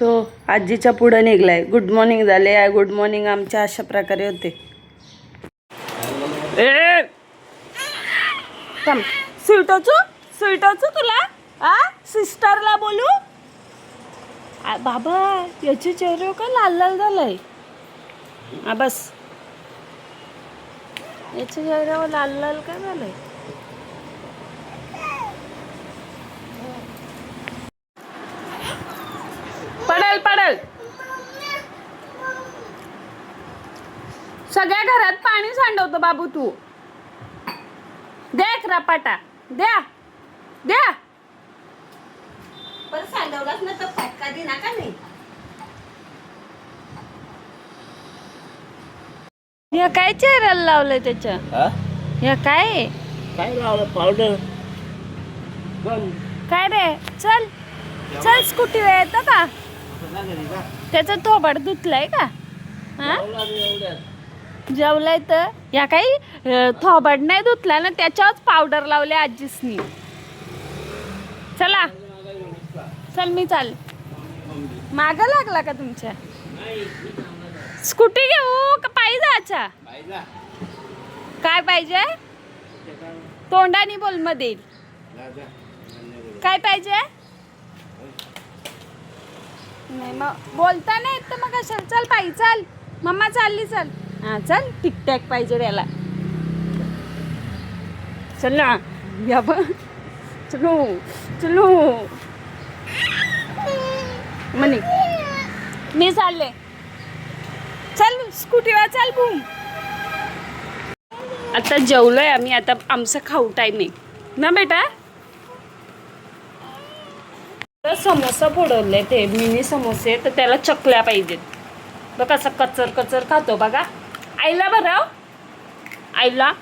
तो आजीच्या पुढं निघलाय. गुड मॉर्निंग झाले. गुड मॉर्निंग आमच्या अशा प्रकारे होते. स्वीटोचू तुला सिस्टरला बोलू. बाबा याचे चेहरे का लाल लाल झालाय. बस याच्या चेहऱ्यावर लाल लाल काय झालंय. पडेल पडेल. सगळ्या घरात पाणी सांडवतो बाबू तू. देख रपाटा द्या द्या. पण सांडवलाच ना तर फटका दिना का नाही. या काय चेहऱ्याला लावलंय त्याच्या. या काय काय लावलं पावडर. काय रे. चल चल स्कूटीवर येतं का. त्याचं थोबाड धुतलंय का. जेवलाय तर या काही थोबाड नाही धुतला ना त्याच्यावरच पावडर लावले आजीसनी. चला चल मी चाल. माग लागला का तुमच्या. स्कूटी घेऊ का पायी जायचा. काय पाहिजे तोंडानी बोल मध्ये. काय पाहिजे नाही मग बोलता नाही तर मग कशाला. चल पायी चल. मम्मा चालली चल. चल टिकटॅक पाहिजे त्याला. चल ना या चलो चलो म्हणे मी चालले. चल स्कूटीवर चल बूम. आता जेवलोय आम्ही. आता आमचं खाऊ टाईम आहे ना बेटा. समोसा फोडवले ते मिनी समोसे तर त्याला चकल्या पाहिजेत. बघ कसं कचर कचर खातो बघा. आईला बरं आईला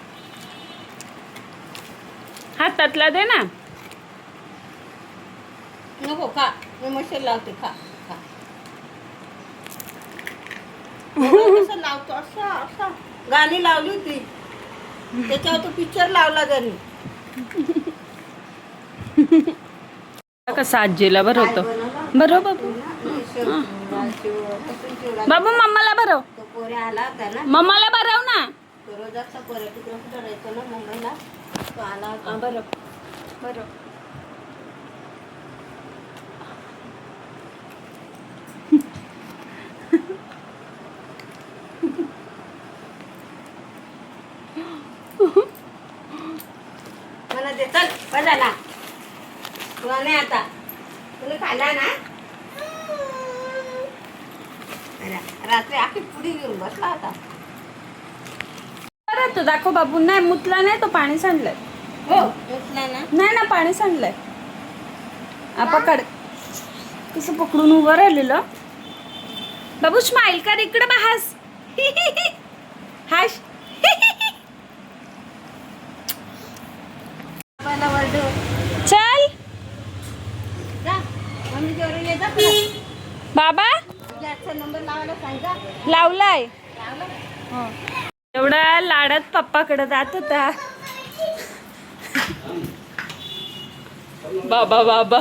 हातातला दे ना. नको खा मी मशीन लावते. खा खा. कसं लावतो असं असं. गाणी लावली होती त्याच्यावर तो पिक्चर लावला घरी. कसं आजीला बरं होतं. बरं बाबू बाबू मम्माला भरव. तो पोरे आला होता ना. मम्माला भरव ना. तो रोजाचा पोरे तिकडे कुठं राहायचो ना मुंबईला. तो आला होता. बरं बरं. मला दे चल बजाला. तुला नाही आता तुम्ही खाल्ला ना. रात्री आखी पुडी घेऊन बसला होता. बरं तो दाखव बाबू. नाही मुतला नाही तो. पाणी सांडलंय. हो उठला ना. नाही ना पाणी सांडलंय. पकड कसं पकडून उभं राहिलेलं. बाबू स्माईल कर इकडे बहास. हाश चल जा मम्मी जोरी ये जा. बाबा तुझ्या नंबर लावायला सांगा. लावलाय. एवढा लाडात पप्पाकडे जात होता. बाबा बाबा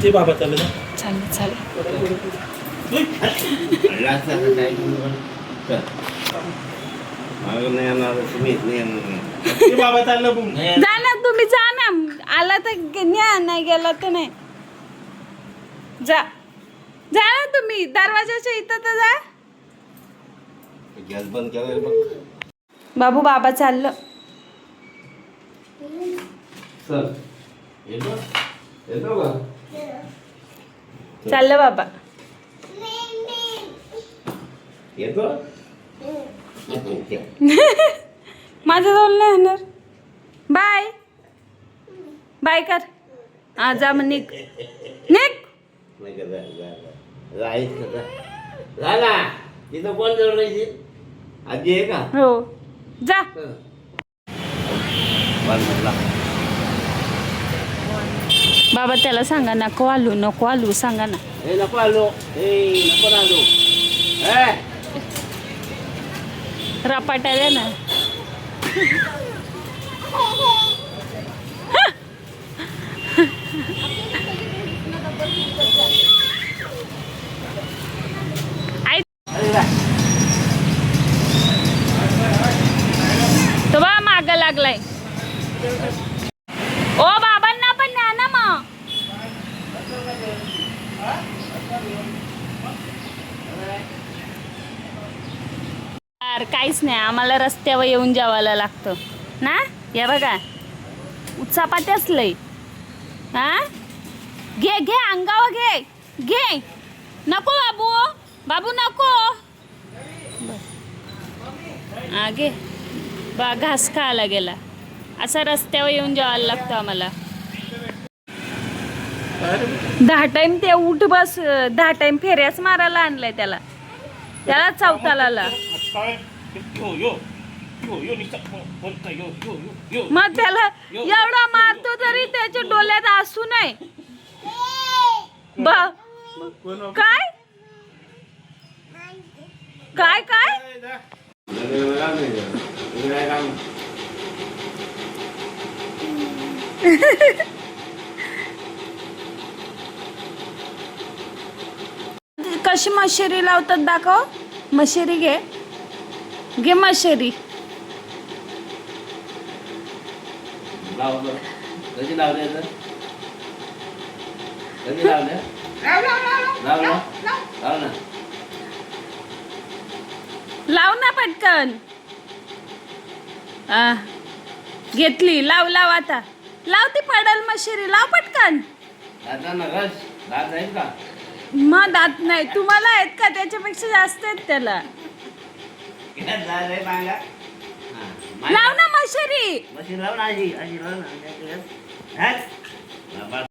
ते बाबा चालले ना. चालेल चालेल. ते बाबा चाललं जा ना तुम्ही जा ना. आला तर न्या नाही गेला तर नाही. जा जा ना तुम्ही. दरवाजाच्या इथं तर जा. गॅस बंद केलाय बघ. बाबू बाबा चाललं. सर येतो येतो का. चाललं बाबा. येतो माझं जवळ नाही येणार. बाय बाय कर. जा मग निघ निघ. झाला तिथं कोण जवळ राहायची. आजी आहे का. हो जा. बाबा त्याला सांगा नको आलू नको आलू सांगा ना. नको आलो. नको आलो. रपाटा द्या ना. यार काहीच नाही, आम्हाला रस्त्यावर येऊन जेवायला लागतं ना. या बघा चपात्याच लय. हा घे घे अंगावर घे घे. नको बाबू, बाबू नको. हा घे बा, घास खायला गेला. असा रस्त्यावर येऊन जेवायला लागतं आम्हाला. 10 टाइम ते उठ बस 10 टाइम फेऱ्याच मारायला आणलाय त्याला. त्याला चौताला मग त्याला एवढा मारतो तरी त्याच्या डोळ्यात असू नये. काय काय काय कशी मशेरी लावतात दाखव. मशेरी घे घे मशेरी. लाव बरं. कधी लावले तर कधी लावले? लाव ना. लाव ना पटकन. घेतली. लाव लाव आता लाव. ती पडल मशेरी. लाव पटकन. दातांना घस. दात आहेत का? मग दात नाही तुम्हाला आहेत का? त्याच्यापेक्षा जास्त आहेत त्याला. लाव ना मशेरी. मशीन लाव ना आजी. आजी लाव ना.